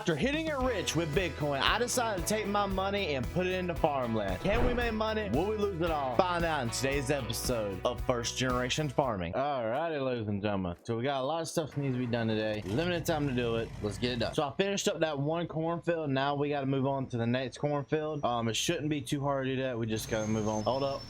After hitting it rich with Bitcoin, I decided to take my money and put it into farmland. Can we make money? Will we lose it all? Find out in today's episode of First Generation Farming. Alrighty, ladies and gentlemen. So we got a lot of stuff that needs to be done today. Limited time to do it. Let's get it done. So I finished up that one cornfield. Now we got to move on to the next cornfield. It shouldn't be too hard to do that. We just got to move on. Hold up.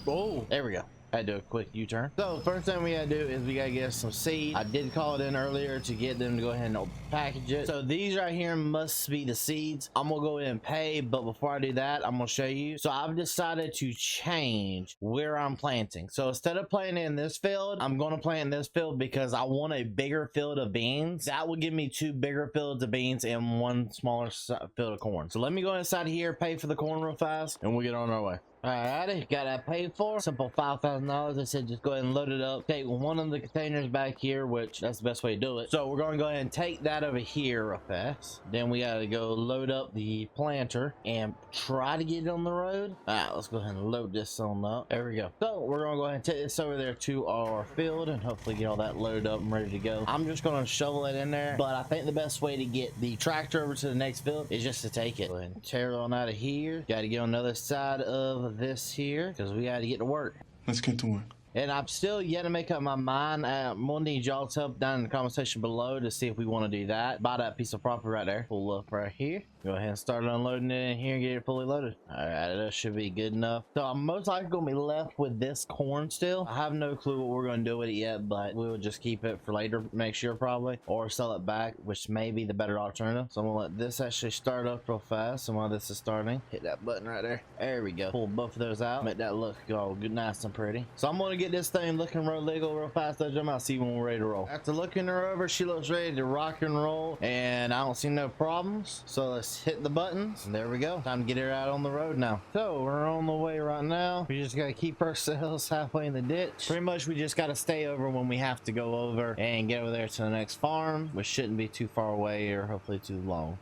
Oh, there we go. I had to do a quick U-turn. So first thing we gotta do is we gotta get some seed. I did call it in earlier to get them to go ahead and package it. So these right here must be the seeds. I'm gonna go ahead and pay, but before I do that, I'm gonna show you. So I've decided to change where I'm planting. So instead of planting in this field, I'm gonna plant in this field because I want a bigger field of beans. That will give me 2 bigger fields of beans and 1 smaller field of corn. So let me go inside here, pay for the corn real fast, and we'll get on our way. Alrighty, got that paid for. Simple $5,000. I said just go ahead and load it up. Take one of the containers back here, which that's the best way to do it. So we're going to go ahead and take that over here real fast. Then we got to go load up the planter and try to get it on the road. Alright, let's go ahead and load this on up. There we go. So we're going to go ahead and take this over there to our field and hopefully get all that loaded up and ready to go. I'm just going to shovel it in there, but I think the best way to get the tractor over to the next field is just to take it. Go ahead and tear it on out of here. Got to get on the other side of this here because we got to get to work. Let's get to work. And I'm still yet to make up my mind. I'm gonna need y'all's help down in the comment section below to see if we want to do that. Buy that piece of property right there. Pull up right here. Go ahead and start unloading it in here and get it fully loaded. All right, that should be good enough. So I'm most likely gonna be left with this corn still. I have no clue what we're gonna do with it yet, but we will just keep it for later next year probably, or sell it back, which may be the better alternative. So I'm gonna let this actually start up real fast. And while this is starting, hit that button right there. There we go. Pull both of those out. Make that look all good, nice and pretty. So I'm gonna get this thing looking real legal real fast. I'll jump out, see when we're ready to roll. After looking her over, she looks ready to rock and roll, and I don't see no problems. So let's hit the buttons. And there we go. Time to get her out on the road now. So we're on the way right now. We just gotta keep ourselves halfway in the ditch. Pretty much we just gotta stay over when we have to go over and get over there to the next farm, which shouldn't be too far away or hopefully too long.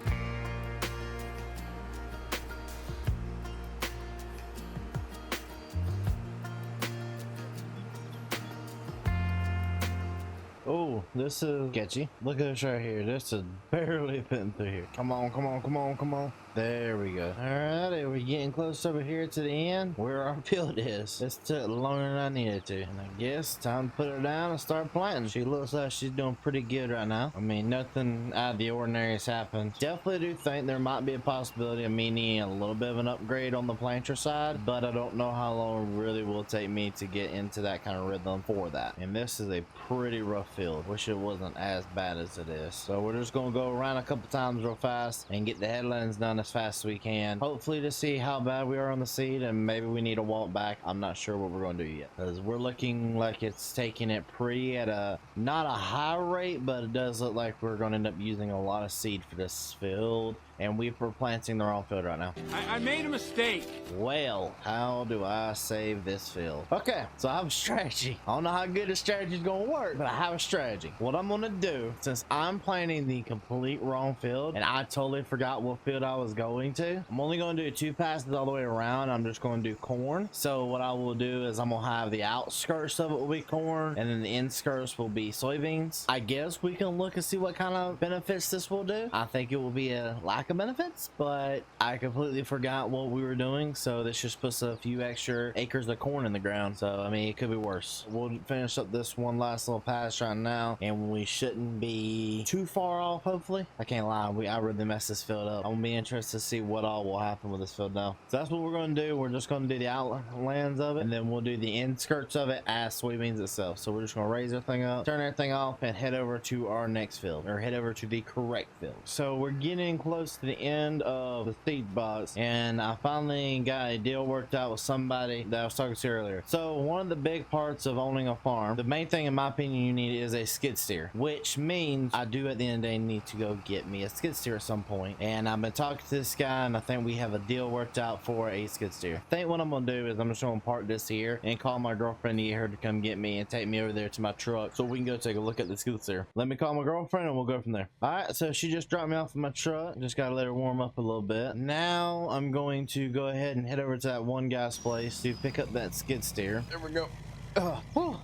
Oh, this is sketchy. Look at this right here. This is barely fitting through here. Come on, come on, come on, come on. There we go. Alright, we're getting close over here to the end where our field is. This took longer than I needed to. And I guess time to put her down and start planting. She looks like she's doing pretty good right now. I mean, nothing out of the ordinary has happened. Definitely do think there might be a possibility of me needing a little bit of an upgrade on the planter side, but I don't know how long it really will take me to get into that kind of rhythm for that. And this is a pretty rough field. Wish it wasn't as bad as it is. So we're just gonna go around a couple times real fast and get the headlands done as fast as we can, hopefully to see how bad we are on the seed, and maybe we need to walk back. I'm not sure what we're going to do yet, because we're looking like it's taking it pretty at a not a high rate, but it does look like we're going to end up using a lot of seed for this field, and we're planting the wrong field right now. I made a mistake. Well, how do I save this field? Okay, so I have a strategy. I don't know how good the strategy is going to work, but I have a strategy. What I'm going to do, since I'm planting the complete wrong field and I totally forgot what field I was going to, I'm only going to do 2 passes all the way around. I'm just going to do corn. So what I will do is I'm going to have the outskirts of it will be corn, and then the inskirts will be soybeans. I guess we can look and see what kind of benefits this will do. I think it will be a lack of benefits, but I completely forgot what we were doing, so this just puts a few extra acres of corn in the ground. So I mean, it could be worse. We'll finish up this one last little pass right now, and we shouldn't be too far off, hopefully. I can't lie, I really messed this field up. I'm gonna be interested to see what all will happen with this field now. So that's what we're going to do. We're just going to do the outlands of it, and then we'll do the inskirts of it as soybeans itself. So we're just going to raise everything up, turn everything off, and head over to our next field, or head over to the correct field. So we're getting close to the end of the seed box, and I finally got a deal worked out with somebody that I was talking to earlier. So one of the big parts of owning a farm, the main thing in my opinion you need is a skid steer, which means I do at the end of the day need to go get me a skid steer at some point. And I've been talking to this guy, and I think we have a deal worked out for a skid steer. I think what I'm gonna do is I'm just gonna park this here and call my girlfriend to get her to come get me and take me over there to my truck so we can go take a look at the skid steer. Let me call my girlfriend and we'll go from there. All right, so she just dropped me off in my truck. Just gotta let her warm up a little bit. Now I'm going to go ahead and head over to that one guy's place to pick up that skid steer. There we go.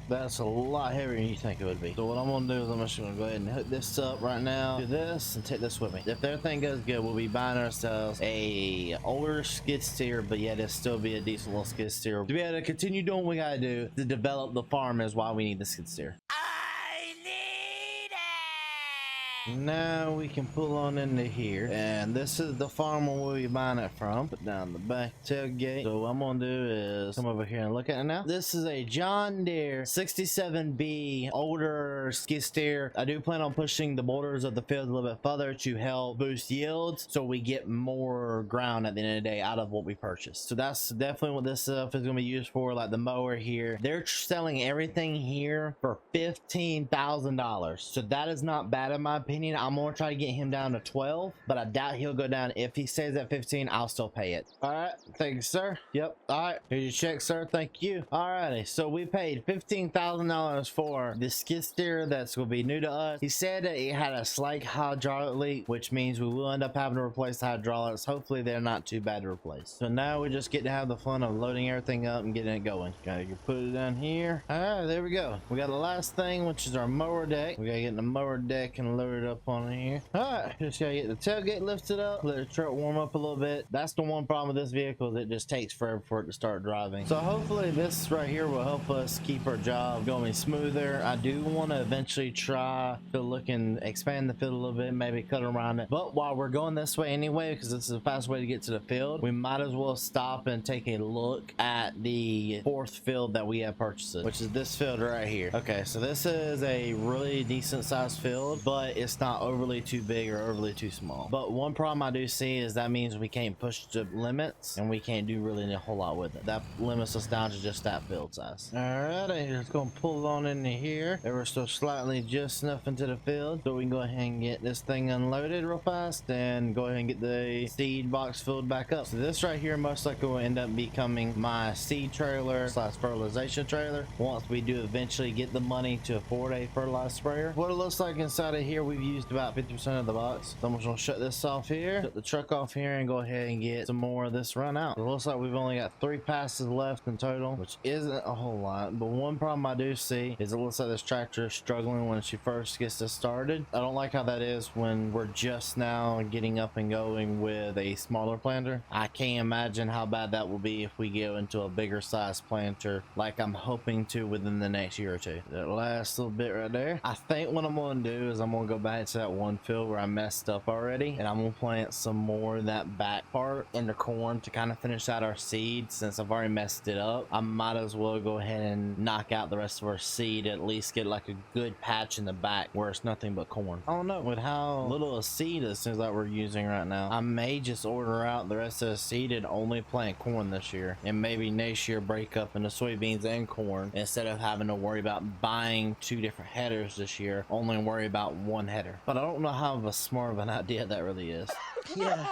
That's a lot heavier than you think it would be. So what I'm gonna do is I'm just gonna go ahead and hook this up right now, do this, and take this with me. If everything goes good, we'll be buying ourselves a older skid steer, but yet it'll still be a decent little skid steer to be able to continue doing what we gotta do to develop the farm. Is why we need the skid steer. Now we can pull on into here, and this is the farm where we'll be buying it from. Put down the back tailgate. So what I'm gonna do is come over here and look at it now. This is a John Deere 67B older skid steer. I do plan on pushing the borders of the field a little bit further to help boost yields, so we get more ground at the end of the day out of what we purchased. So that's definitely what this stuff is gonna be used for. Like the mower here, they're selling everything here for $15,000. So that is not bad in my opinion. I'm gonna try to get him down to 12, but I doubt he'll go down. If he stays at 15, I'll still pay it. All right, thank you, sir. Yep. All right, here's your check, sir. Thank you. All righty, so we paid $15,000 for the skid steer that's gonna be new to us. He said that it had a slight hydraulic leak, which means we will end up having to replace the hydraulics. Hopefully they're not too bad to replace. So now we just get to have the fun of loading everything up and getting it going. Gotta put it down here. All right, there we go. We got the last thing, which is our mower deck. We gotta get the mower deck and load it up on here. All right, just gotta get the tailgate lifted up, let the truck warm up a little bit. That's the one problem with this vehicle, is it just takes forever for it to start driving. So hopefully this right here will help us keep our job going smoother. I do want to eventually try to look and expand the field a little bit, maybe cut around it. But while we're going this way anyway, because this is the fast way to get to the field, we might as well stop and take a look at the fourth field that we have purchased, which is this field right here. Okay, so this is a really decent sized field, but it's not overly too big or overly too small. But one problem I do see is that means we can't push the limits and we can't do really a whole lot with it. That limits us down to just that field size. All right, I'm just gonna pull on into here ever so slightly, just enough into the field, so we can go ahead and get this thing unloaded real fast and go ahead and get the seed box filled back up. So this right here most likely will end up becoming my seed trailer slash fertilization trailer once we do eventually get the money to afford a fertilizer sprayer. What it looks like inside of here, we've used about 50% of the box. So I'm just gonna shut this off here, shut the truck off here, and go ahead and get some more of this run out. It looks like we've only got 3 passes left in total, which isn't a whole lot. But one problem I do see is it looks like this tractor is struggling when she first gets this started. I don't like how that is when we're just now getting up and going with a smaller planter. I can't imagine how bad that will be if we go into a bigger size planter like I'm hoping to within the next year or two. That last little bit right there. I think what I'm gonna do is I'm gonna go back to that one field where I messed up already, and I'm gonna plant some more of that back part in the corn to kind of finish out our seed. Since I've already messed it up, I might as well go ahead and knock out the rest of our seed, at least get like a good patch in the back where it's nothing but corn. I don't know, with how little a seed it seems like we're using right now, I may just order out the rest of the seed and only plant corn this year, and maybe next year break up into soybeans and corn instead of having to worry about buying 2 different headers this year, only worry about 1 header. But I don't know how smart of an idea that really is. Yeah,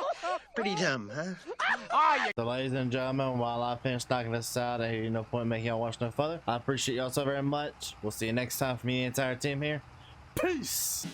pretty dumb, huh? So ladies and gentlemen, while I finish knocking this out, I hear no point making y'all watch no further. I appreciate y'all so very much. We'll see you next time from me and the entire team here. Peace.